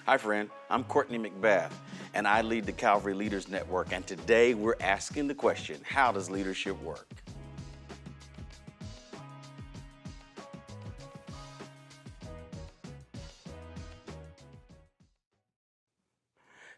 Hi, friend. I'm Courtney McBath, and I lead the Calvary Leaders Network. And today we're asking the question, how does leadership work?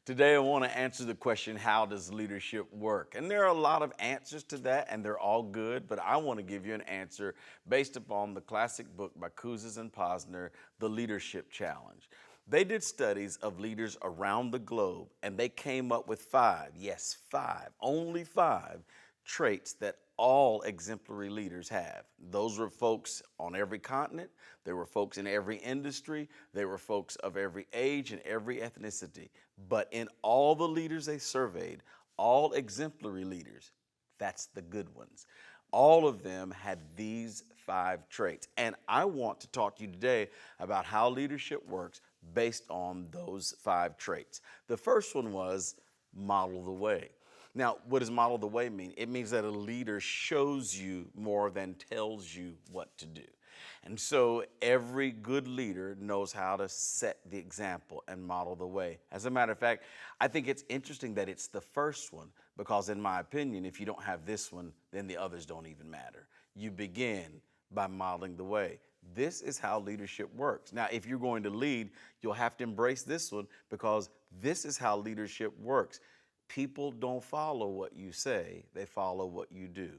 Today I want to answer the question, how does leadership work? And there are a lot of answers to that, and they're all good, but I want to give you an answer based upon the classic book by Kouzes and Posner, The Leadership Challenge. They did studies of leaders around the globe, and they came up with only five traits that all exemplary leaders have. Those were folks on every continent. There were folks in every industry. There were folks of every age and every ethnicity. But in all the leaders they surveyed, all exemplary leaders, that's the good ones, all of them had these five traits. And I want to talk to you today about how leadership works based on those five traits. The first one was model the way. Now, what does model the way mean? It means that a leader shows you more than tells you what to do. And so every good leader knows how to set the example and model the way. As a matter of fact, I think it's interesting that it's the first one because, in my opinion, if you don't have this one, then the others don't even matter. You begin by modeling the way. This is how leadership works. Now, if you're going to lead, you'll have to embrace this one because this is how leadership works. People don't follow what you say, they follow what you do.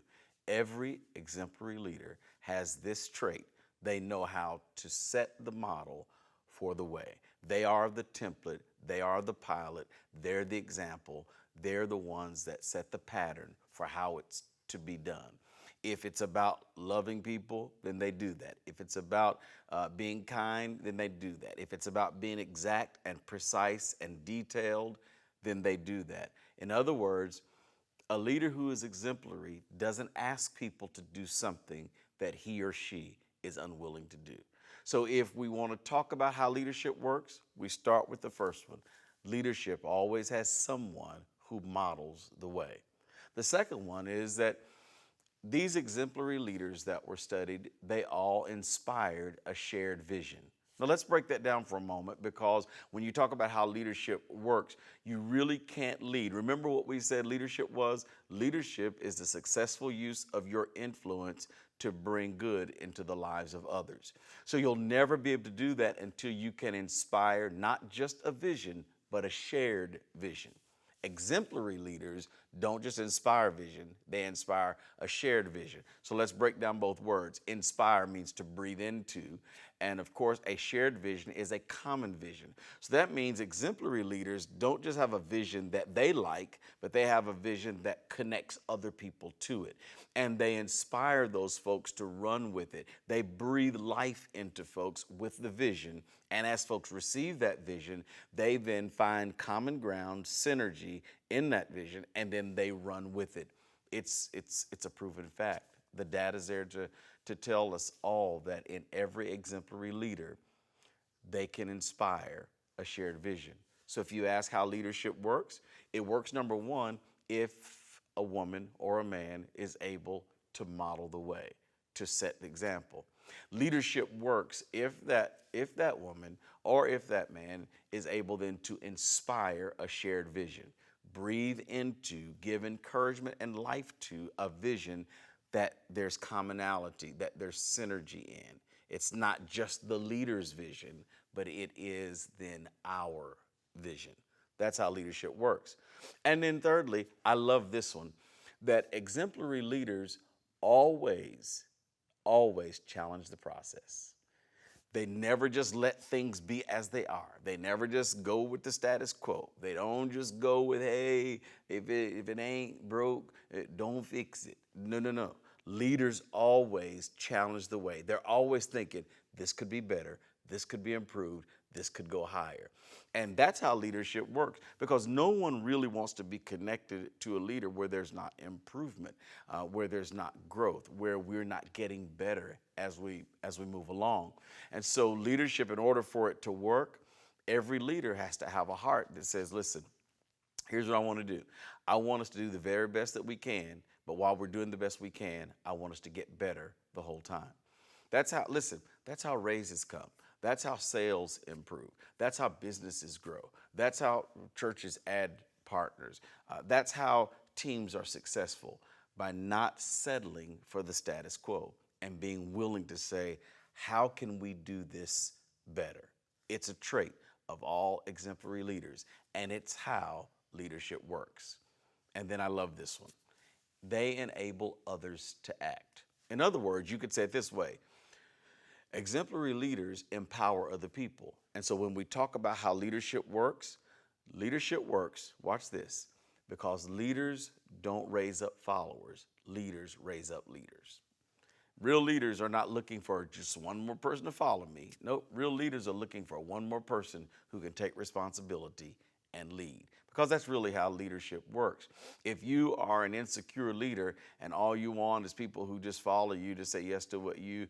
Every exemplary leader has this trait. They know how to set the model for the way. They are the template, they are the pilot, they're the example, they're the ones that set the pattern for how it's to be done. If it's about loving people, then they do that. If it's about being kind, then they do that. If it's about being exact and precise and detailed, then they do that. In other words, a leader who is exemplary doesn't ask people to do something that he or she is unwilling to do. So if we want to talk about how leadership works, we start with the first one. Leadership always has someone who models the way. The second one is that these exemplary leaders that were studied, they all inspired a shared vision. Now let's break that down for a moment because when you talk about how leadership works, you really can't lead. Remember what we said leadership was? Leadership is the successful use of your influence to bring good into the lives of others. So you'll never be able to do that until you can inspire not just a vision, but a shared vision. Exemplary leaders don't just inspire vision, they inspire a shared vision. So let's break down both words. Inspire means to breathe into, and of course, a shared vision is a common vision. So that means exemplary leaders don't just have a vision that they like, but they have a vision that connects other people to it. And they inspire those folks to run with it. They breathe life into folks with the vision. And as folks receive that vision, they then find common ground, synergy in that vision, and then they run with it. It's a proven fact. The data is there to tell us all that in every exemplary leader, they can inspire a shared vision. So if you ask how leadership works, it works, number one, if a woman or a man is able to model the way, to set the example. Leadership works if that woman or if that man is able then to inspire a shared vision, breathe into, give encouragement and life to a vision that there's commonality, that there's synergy in. It's not just the leader's vision, but it is then our vision. That's how leadership works. And then thirdly, I love this one, that exemplary leaders always challenge the process. They never just let things be as they are. They never just go with the status quo. They don't just go with, hey, if it ain't broke, don't fix it. No. Leaders always challenge the way. They're always thinking, this could be better, this could be improved, this could go higher. And that's how leadership works, because no one really wants to be connected to a leader where there's not improvement, where there's not growth, where we're not getting better as we move along. And so leadership, in order for it to work, every leader has to have a heart that says, listen, here's what I want to do. I want us to do the very best that we can, but while we're doing the best we can, I want us to get better the whole time. That's how raises come. That's how sales improve. That's how businesses grow. That's how churches add partners. That's how teams are successful, by not settling for the status quo and being willing to say, how can we do this better? It's a trait of all exemplary leaders, and it's how leadership works. And then I love this one. They enable others to act. In other words, you could say it this way: exemplary leaders empower other people. And so when we talk about how leadership works, watch this, because leaders don't raise up followers, leaders raise up leaders. Real leaders are not looking for just one more person to follow me. Nope, real leaders are looking for one more person who can take responsibility and lead, because that's really how leadership works. If you are an insecure leader and all you want is people who just follow you to say yes to what you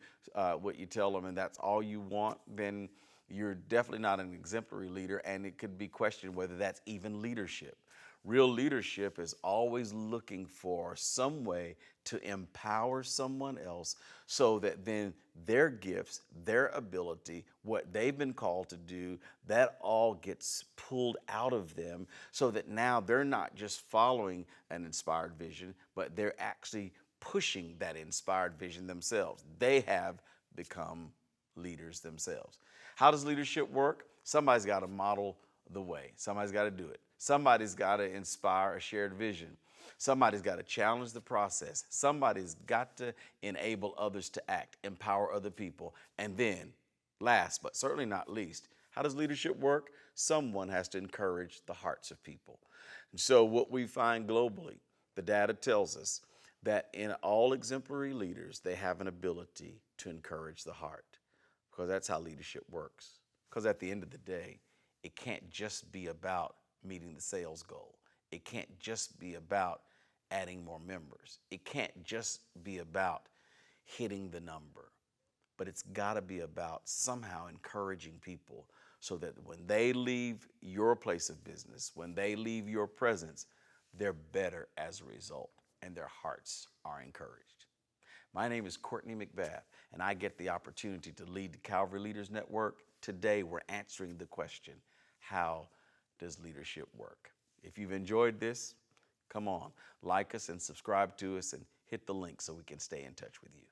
tell them, and that's all you want, then you're definitely not an exemplary leader, and it could be questioned whether that's even leadership. Real leadership is always looking for some way to empower someone else so that then their gifts, their ability, what they've been called to do, that all gets pulled out of them, so that now they're not just following an inspired vision, but they're actually pushing that inspired vision themselves. They have become leaders themselves. How does leadership work? Somebody's got to model the way. Somebody's got to do it. Somebody's got to inspire a shared vision. Somebody's got to challenge the process. Somebody's got to enable others to act, empower other people. And then, last but certainly not least, how does leadership work? Someone has to encourage the hearts of people. And so what we find globally, the data tells us that in all exemplary leaders, they have an ability to encourage the heart, because that's how leadership works. Because at the end of the day, it can't just be about meeting the sales goal. It can't just be about adding more members. It can't just be about hitting the number, but it's got to be about somehow encouraging people so that when they leave your place of business, when they leave your presence, they're better as a result, and their hearts are encouraged. My name is Courtney McBath, and I get the opportunity to lead the Calvary Leaders Network. Today, we're answering the question, how does leadership work? If you've enjoyed this, come on, like us and subscribe to us and hit the link so we can stay in touch with you.